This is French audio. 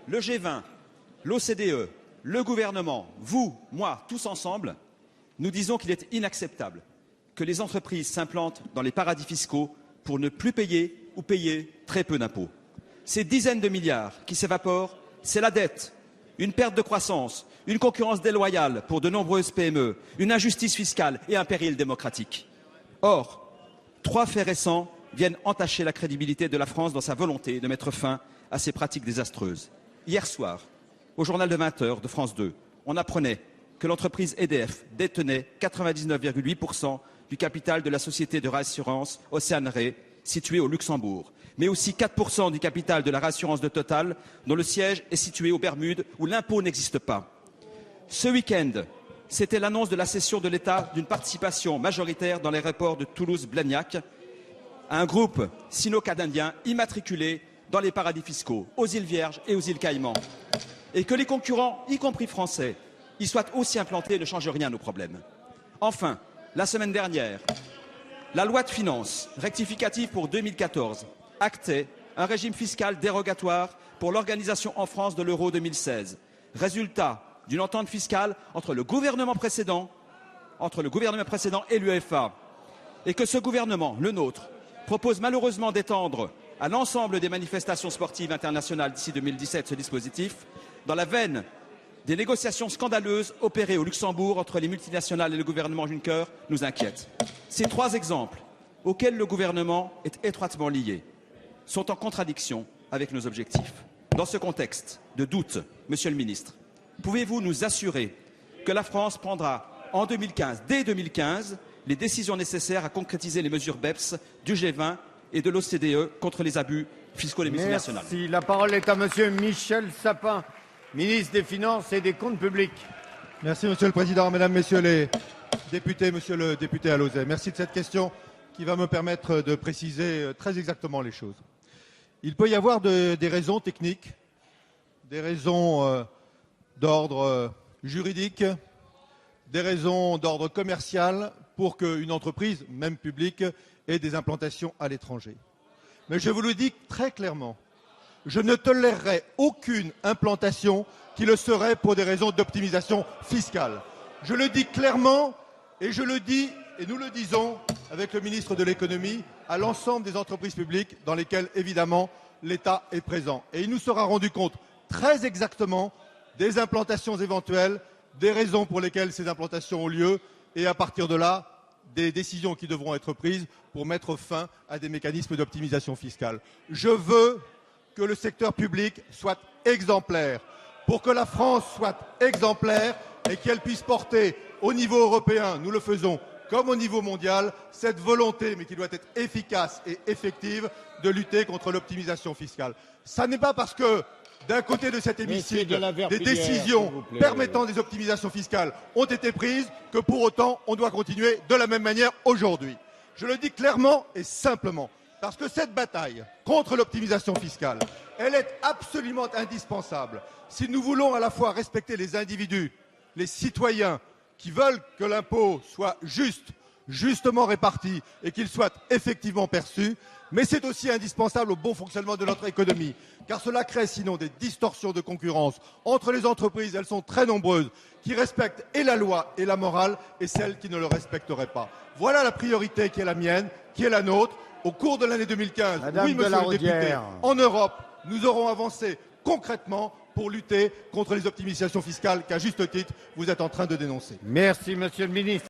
le G20, l'OCDE, le gouvernement, vous, moi, tous ensemble, nous disons qu'il est inacceptable que les entreprises s'implantent dans les paradis fiscaux pour ne plus payer ou payer très peu d'impôts. Ces dizaines de milliards qui s'évaporent, c'est la dette, une perte de croissance, une concurrence déloyale pour de nombreuses PME, une injustice fiscale et un péril démocratique. Or, 3 faits récents viennent entacher la crédibilité de la France dans sa volonté de mettre fin à ces pratiques désastreuses. Hier soir, au journal de 20 heures de France 2, on apprenait que l'entreprise EDF détenait 99,8% du capital de la société de réassurance Océan Re, située au Luxembourg, mais aussi 4% du capital de la réassurance de Total, dont le siège est situé aux Bermudes, où l'impôt n'existe pas. Ce week-end, c'était l'annonce de la cession de l'État d'une participation majoritaire dans l'aéroport de Toulouse-Blagnac à un groupe sino-canadien immatriculé dans les paradis fiscaux, aux îles Vierges et aux îles Caïmans. Et que les concurrents, y compris français, y soient aussi implantés ne change rien à nos problèmes. Enfin, la semaine dernière, la loi de finances rectificative pour 2014 actait un régime fiscal dérogatoire pour l'organisation en France de l'Euro 2016, résultat d'une entente fiscale entre le gouvernement précédent et l'UEFA, et que ce gouvernement, le nôtre, propose malheureusement d'étendre à l'ensemble des manifestations sportives internationales d'ici 2017 ce dispositif, dans la veine des négociations scandaleuses opérées au Luxembourg entre les multinationales et le gouvernement Juncker, nous inquiètent. Ces 3 exemples, auxquels le gouvernement est étroitement lié, sont en contradiction avec nos objectifs. Dans ce contexte de doute, Monsieur le Ministre, pouvez-vous nous assurer que la France prendra en 2015, dès 2015, les décisions nécessaires à concrétiser les mesures BEPS du G20 et de l'OCDE contre les abus fiscaux des multinationales? Merci. La parole est à Monsieur Michel Sapin, ministre des Finances et des Comptes publics. Merci Monsieur le Président, Mesdames, Messieurs les députés, Monsieur le député Alauzet. Merci de cette question qui va me permettre de préciser très exactement les choses. Il peut y avoir des raisons techniques, des raisons d'ordre juridique, des raisons d'ordre commercial pour qu'une entreprise, même publique, ait des implantations à l'étranger. Mais je vous le dis très clairement, je ne tolérerai aucune implantation qui le serait pour des raisons d'optimisation fiscale. Je le dis clairement et je le dis et nous le disons avec le ministre de l'économie à l'ensemble des entreprises publiques dans lesquelles évidemment l'État est présent. Et il nous sera rendu compte très exactement des implantations éventuelles, des raisons pour lesquelles ces implantations ont lieu et à partir de là, des décisions qui devront être prises pour mettre fin à des mécanismes d'optimisation fiscale. Je veux que le secteur public soit exemplaire, pour que la France soit exemplaire et qu'elle puisse porter au niveau européen, nous le faisons, comme au niveau mondial, cette volonté, mais qui doit être efficace et effective, de lutter contre l'optimisation fiscale. Ça n'est pas parce que, d'un côté de cet hémicycle, des décisions permettant des optimisations fiscales ont été prises que pour autant on doit continuer de la même manière aujourd'hui. Je le dis clairement et simplement, parce que cette bataille contre l'optimisation fiscale, elle est absolument indispensable si nous voulons à la fois respecter les individus, les citoyens qui veulent que l'impôt soit justement réparti et qu'il soit effectivement perçu, mais c'est aussi indispensable au bon fonctionnement de notre économie, car cela crée sinon des distorsions de concurrence entre les entreprises, elles sont très nombreuses, qui respectent et la loi et la morale, et celles qui ne le respecteraient pas. Voilà la priorité qui est la mienne, qui est la nôtre. Au cours de l'année 2015, oui, monsieur le député, en Europe, nous aurons avancé concrètement pour lutter contre les optimisations fiscales qu'à juste titre, vous êtes en train de dénoncer. Merci, Monsieur le Ministre.